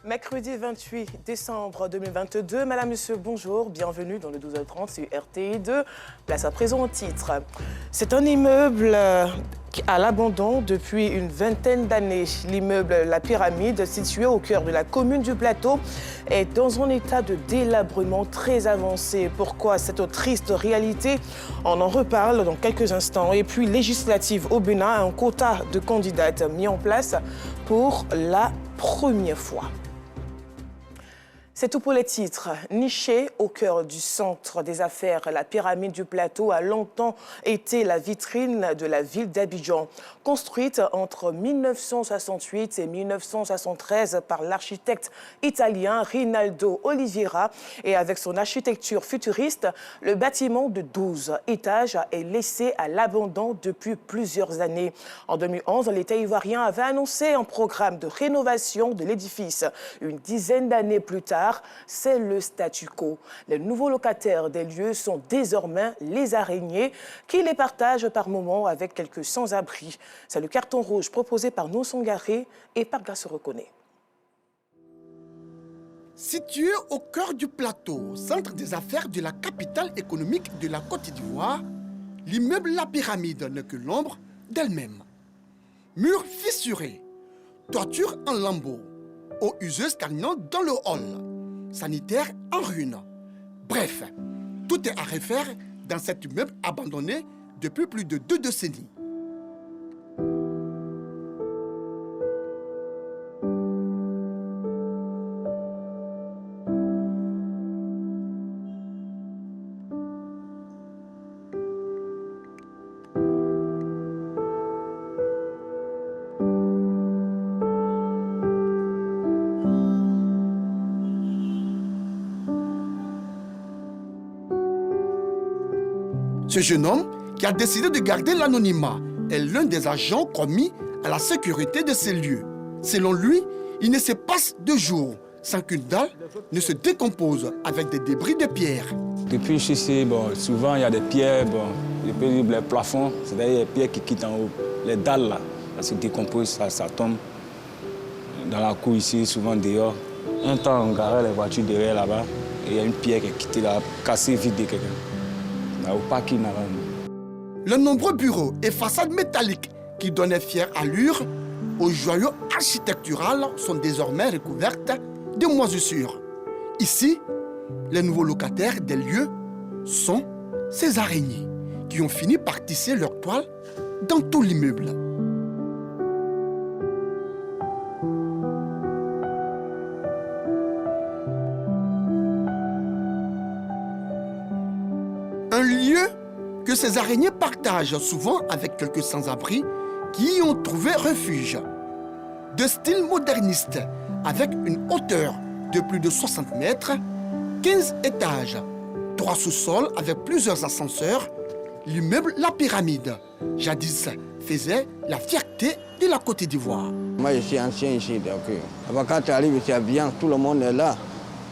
Mercredi 28 décembre 2022. Madame, monsieur, bonjour. Bienvenue dans le 12h30 sur RTI2. Place à présent au titre. C'est un immeuble à l'abandon depuis une vingtaine d'années. L'immeuble La Pyramide, situé au cœur de la commune du Plateau, est dans un état de délabrement très avancé. Pourquoi cette triste réalité? On en reparle dans quelques instants. Et puis, législative au Bénin, un quota de candidates mis en place pour la première fois. C'est tout pour les titres. Nichée au cœur du centre des affaires, la Pyramide du Plateau a longtemps été la vitrine de la ville d'Abidjan. Construite entre 1968 et 1973 par l'architecte italien Rinaldo Oliveira et avec son architecture futuriste, le bâtiment de 12 étages est laissé à l'abandon depuis plusieurs années. En 2011, l'État ivoirien avait annoncé un programme de rénovation de l'édifice. Une dizaine d'années plus tard, c'est le statu quo. Les nouveaux locataires des lieux sont désormais les araignées qui les partagent par moments avec quelques sans-abri. C'est le carton rouge proposé par No Sangaré et par Grace Reconnaît. Situé au cœur du Plateau, centre des affaires de la capitale économique de la Côte d'Ivoire, l'immeuble La Pyramide n'est que l'ombre d'elle-même. Murs fissurés, toiture en lambeaux, eau useuse stagnant dans le hall, sanitaire en ruine. Bref, tout est à refaire dans cet immeuble abandonné depuis plus de 2 décennies. Ce jeune homme, qui a décidé de garder l'anonymat, est l'un des agents commis à la sécurité de ces lieux. Selon lui, il ne se passe 2 jours sans qu'une dalle ne se décompose avec des débris de pierre. Depuis ici, souvent il y a des pierres, les plafonds, c'est-à-dire les pierres qui quittent en haut. Les dalles, là, ça se décompose, ça tombe dans la cour ici, souvent dehors. Un temps, on garait les voitures derrière là-bas et il y a une pierre qui est quittée là, cassée vide de quelqu'un. Au parking là-bas. Les nombreux bureaux et façades métalliques qui donnaient fière allure aux joyaux architecturaux sont désormais recouvertes de moisissures. Ici, les nouveaux locataires des lieux sont ces araignées qui ont fini par tisser leur toile dans tout l'immeuble. Un lieu que ces araignées partagent souvent avec quelques sans-abri qui y ont trouvé refuge. De style moderniste, avec une hauteur de plus de 60 mètres, 15 étages, 3 sous-sols avec plusieurs ascenseurs, l'immeuble La Pyramide, jadis faisait la fierté de la Côte d'Ivoire. Moi, je suis ancien ici, donc avant quand tu arrives ici à Abidjan, tout le monde est là.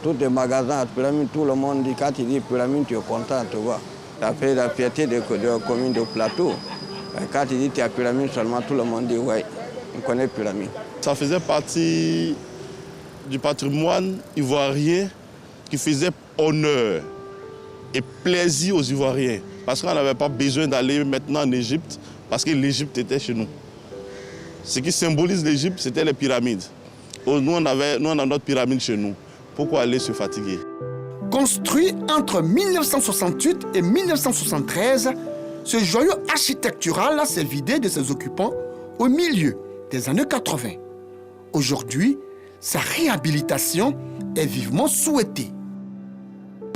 Tous les magasins à Pyramide, tout le monde dit, quand tu dis Pyramide, tu es content, tu vois. Ça fait la fierté de la commune de Plateau. Quand tu dis tu es à Pyramide seulement, tout le monde dit oui, on connaît Pyramide. Ça faisait partie du patrimoine ivoirien qui faisait honneur et plaisir aux Ivoiriens. Parce qu'on n'avait pas besoin d'aller maintenant en Égypte, parce que l'Égypte était chez nous. Ce qui symbolise l'Égypte, c'était les pyramides. Nous, on a notre pyramide chez nous. Pourquoi aller se fatiguer? Construit entre 1968 et 1973, ce joyau architectural s'est vidé de ses occupants au milieu des années 80. Aujourd'hui, sa réhabilitation est vivement souhaitée.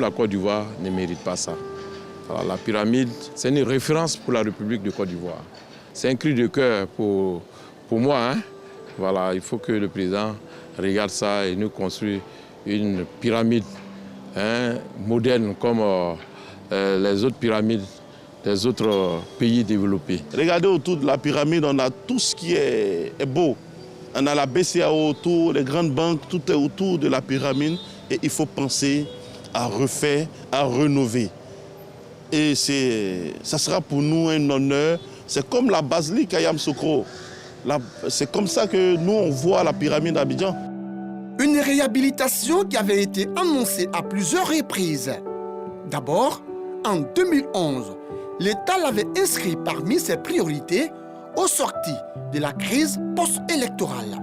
La Côte d'Ivoire ne mérite pas ça. Alors, la pyramide, c'est une référence pour la République de Côte d'Ivoire. C'est un cri de cœur pour moi. Voilà, il faut que le président regarde ça et nous construise une pyramide moderne comme les autres pyramides des autres pays développés. Regardez autour de la pyramide, on a tout ce qui est beau. On a la BCAO autour, les grandes banques, tout est autour de la pyramide. Et il faut penser à refaire, à rénover. Et ça sera pour nous un honneur. C'est comme la basilique à Yamoussoukro. C'est comme ça que nous, on voit la pyramide d'Abidjan. Une réhabilitation qui avait été annoncée à plusieurs reprises. D'abord, en 2011, l'État l'avait inscrit parmi ses priorités au sorti de la crise post-électorale.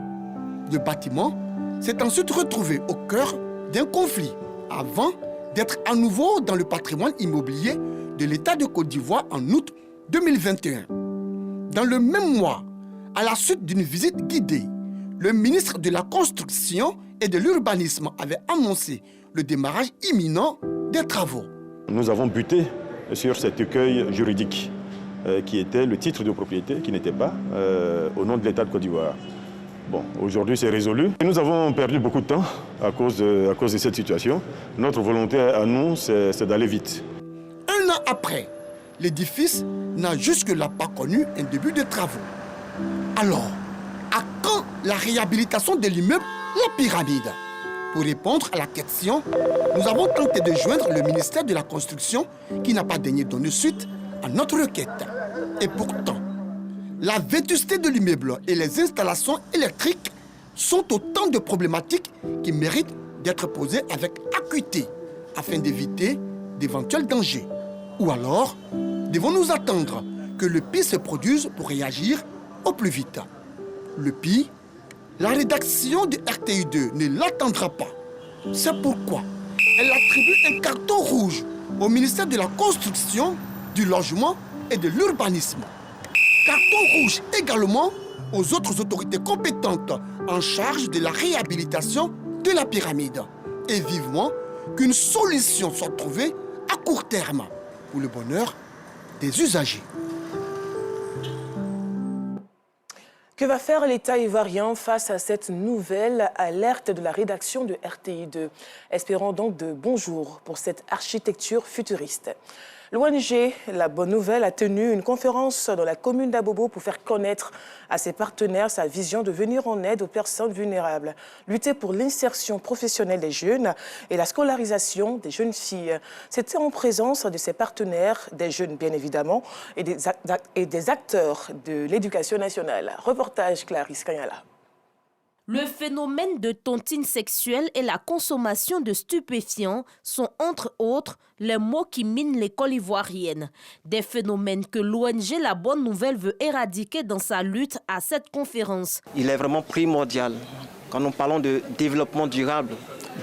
Le bâtiment s'est ensuite retrouvé au cœur d'un conflit avant d'être à nouveau dans le patrimoine immobilier de l'État de Côte d'Ivoire en août 2021. Dans le même mois, à la suite d'une visite guidée, le ministre de la Construction et de l'Urbanisme avait annoncé le démarrage imminent des travaux. Nous avons buté sur cet écueil juridique qui était le titre de propriété, qui n'était pas au nom de l'État de Côte d'Ivoire. Bon, aujourd'hui c'est résolu. Et nous avons perdu beaucoup de temps à cause de cette situation. Notre volonté à nous, c'est d'aller vite. Un an après, l'édifice n'a jusque-là pas connu un début de travaux. Alors, à quand la réhabilitation de l'immeuble La Pyramide? Pour répondre à la question, nous avons tenté de joindre le ministère de la Construction qui n'a pas daigné donner suite à notre requête. Et pourtant, la vétusté de l'immeuble et les installations électriques sont autant de problématiques qui méritent d'être posées avec acuité afin d'éviter d'éventuels dangers. Ou alors, devons-nous attendre que le pire se produise pour réagir au plus vite? Le pire, la rédaction de RTI2 ne l'attendra pas. C'est pourquoi elle attribue un carton rouge au ministère de la Construction, du Logement et de l'Urbanisme. Carton rouge également aux autres autorités compétentes en charge de la réhabilitation de la pyramide. Et vivement qu'une solution soit trouvée à court terme pour le bonheur des usagers. Que va faire l'État ivoirien face à cette nouvelle alerte de la rédaction de RTI2? Espérons donc de bons jours pour cette architecture futuriste. L'ONG La Bonne Nouvelle a tenu une conférence dans la commune d'Abobo pour faire connaître à ses partenaires sa vision de venir en aide aux personnes vulnérables, lutter pour l'insertion professionnelle des jeunes et la scolarisation des jeunes filles. C'était en présence de ses partenaires, des jeunes bien évidemment, et des acteurs de l'éducation nationale. Reportage Clarisse Kanyala. Le phénomène de tontine sexuelle et la consommation de stupéfiants sont entre autres les maux qui minent l'école ivoirienne. Des phénomènes que l'ONG La Bonne Nouvelle veut éradiquer dans sa lutte à cette conférence. Il est vraiment primordial, quand nous parlons de développement durable,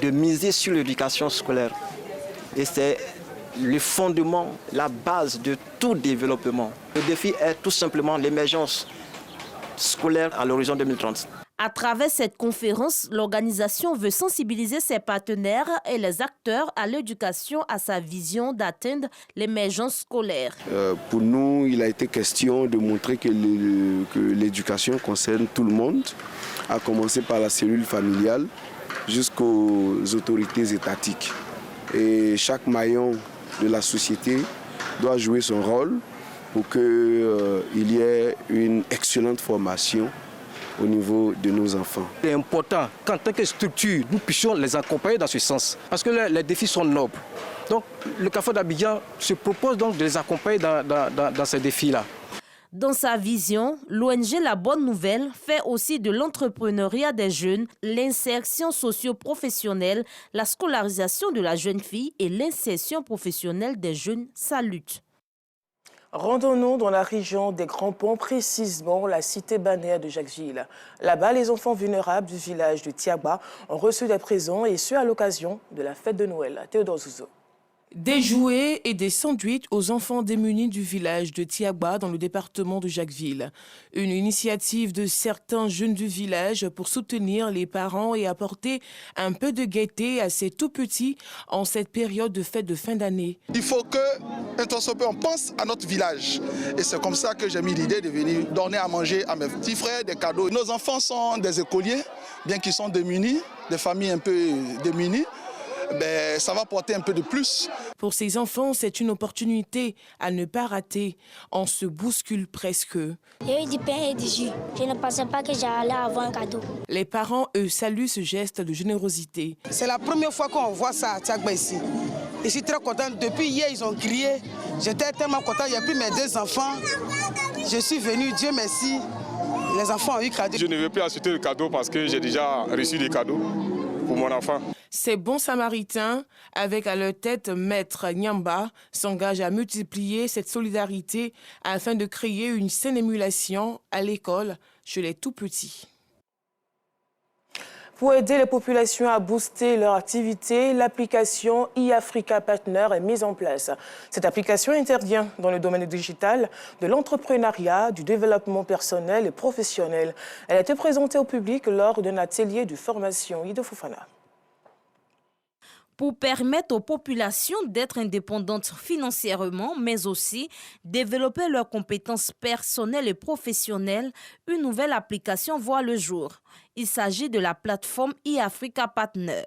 de miser sur l'éducation scolaire. Et c'est le fondement, la base de tout développement. Le défi est tout simplement l'émergence scolaire à l'horizon 2030. À travers cette conférence, l'organisation veut sensibiliser ses partenaires et les acteurs à l'éducation à sa vision d'atteindre l'émergence scolaire. Pour nous, il a été question de montrer que l'éducation concerne tout le monde, à commencer par la cellule familiale jusqu'aux autorités étatiques. Et chaque maillon de la société doit jouer son rôle pour qu'il y ait une excellente formation au niveau de nos enfants. C'est important qu'en tant que structure, nous puissions les accompagner dans ce sens, parce que les défis sont nobles. Donc le Carrefour d'Abidjan se propose donc de les accompagner dans ces défis-là. Dans sa vision, l'ONG La Bonne Nouvelle fait aussi de l'entrepreneuriat des jeunes, l'insertion socio-professionnelle, la scolarisation de la jeune fille et l'insertion professionnelle des jeunes sa lutte. Rendons-nous dans la région des Grands Ponts, précisément la cité balnéaire de Jacquesville. Là-bas, les enfants vulnérables du village de Tiagba ont reçu des présents et ce à l'occasion de la fête de Noël. Théodore Zouzo. Des jouets et des sandwichs aux enfants démunis du village de Tiagba dans le département de Jacquesville. Une initiative de certains jeunes du village pour soutenir les parents et apporter un peu de gaieté à ces tout-petits en cette période de fête de fin d'année. Il faut on pense à notre village. Et c'est comme ça que j'ai mis l'idée de venir donner à manger à mes petits frères des cadeaux. Nos enfants sont des écoliers, bien qu'ils sont démunis, des familles un peu démunies. Ben, ça va porter un peu de plus. Pour ces enfants, c'est une opportunité à ne pas rater. On se bouscule presque. Il y a eu du pain et du jus. Je ne pensais pas que j'allais avoir un cadeau. Les parents, eux, saluent ce geste de générosité. C'est la première fois qu'on voit ça à Tiagba ici. Je suis très contente. Depuis hier, ils ont crié. J'étais tellement contente. J'ai pris mes deux enfants. Je suis venu, Dieu merci. Les enfants ont eu cadeau. Je ne veux plus acheter de cadeaux parce que j'ai déjà reçu des cadeaux pour mon enfant. Ces bons samaritains, avec à leur tête Maître Nyamba, s'engagent à multiplier cette solidarité afin de créer une saine émulation à l'école chez les tout-petits. Pour aider les populations à booster leur activité, l'application e-Africa Partner est mise en place. Cette application intervient dans le domaine digital, de l'entrepreneuriat, du développement personnel et professionnel. Elle a été présentée au public lors d'un atelier de formation. Ido Fofana. Pour permettre aux populations d'être indépendantes financièrement, mais aussi développer leurs compétences personnelles et professionnelles, une nouvelle application voit le jour. Il s'agit de la plateforme e-Africa Partner.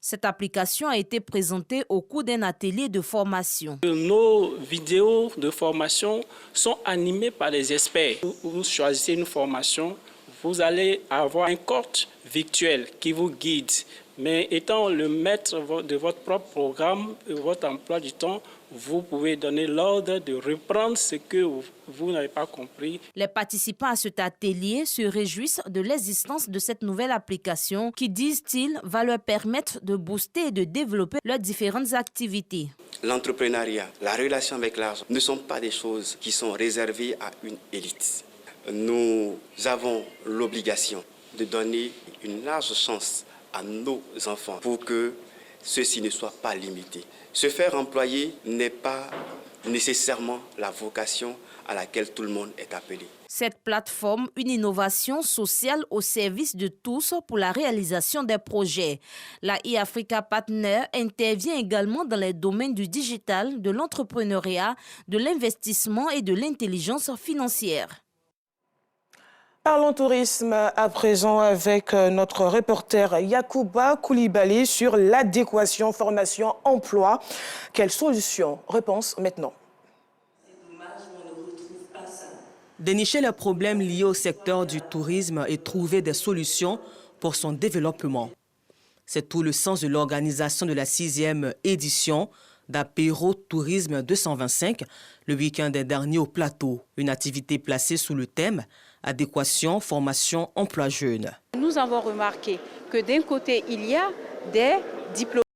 Cette application a été présentée au cours d'un atelier de formation. Nos vidéos de formation sont animées par des experts. Vous choisissez une formation, vous allez avoir un coach virtuel qui vous guide. Mais étant le maître de votre propre programme, votre emploi du temps, vous pouvez donner l'ordre de reprendre ce que vous n'avez pas compris. Les participants à cet atelier se réjouissent de l'existence de cette nouvelle application qui, disent-ils, va leur permettre de booster et de développer leurs différentes activités. L'entrepreneuriat, la relation avec l'argent ne sont pas des choses qui sont réservées à une élite. Nous avons l'obligation de donner une large chance à nos enfants pour que ceux-ci ne soient pas limités. Se faire employer n'est pas nécessairement la vocation à laquelle tout le monde est appelé. Cette plateforme, une innovation sociale au service de tous pour la réalisation des projets. La e-Africa Partner intervient également dans les domaines du digital, de l'entrepreneuriat, de l'investissement et de l'intelligence financière. Parlons tourisme à présent avec notre reporter Yacouba Koulibaly sur l'adéquation formation-emploi. Quelle solution? Réponse maintenant. Dénicher les problèmes liés au secteur du tourisme et trouver des solutions pour son développement. C'est tout le sens de l'organisation de la 6e édition d'Apéro Tourisme 225, le week-end dernier au Plateau. Une activité placée sous le thème adéquation, formation, emploi jeune. Nous avons remarqué que d'un côté, il y a des diplômés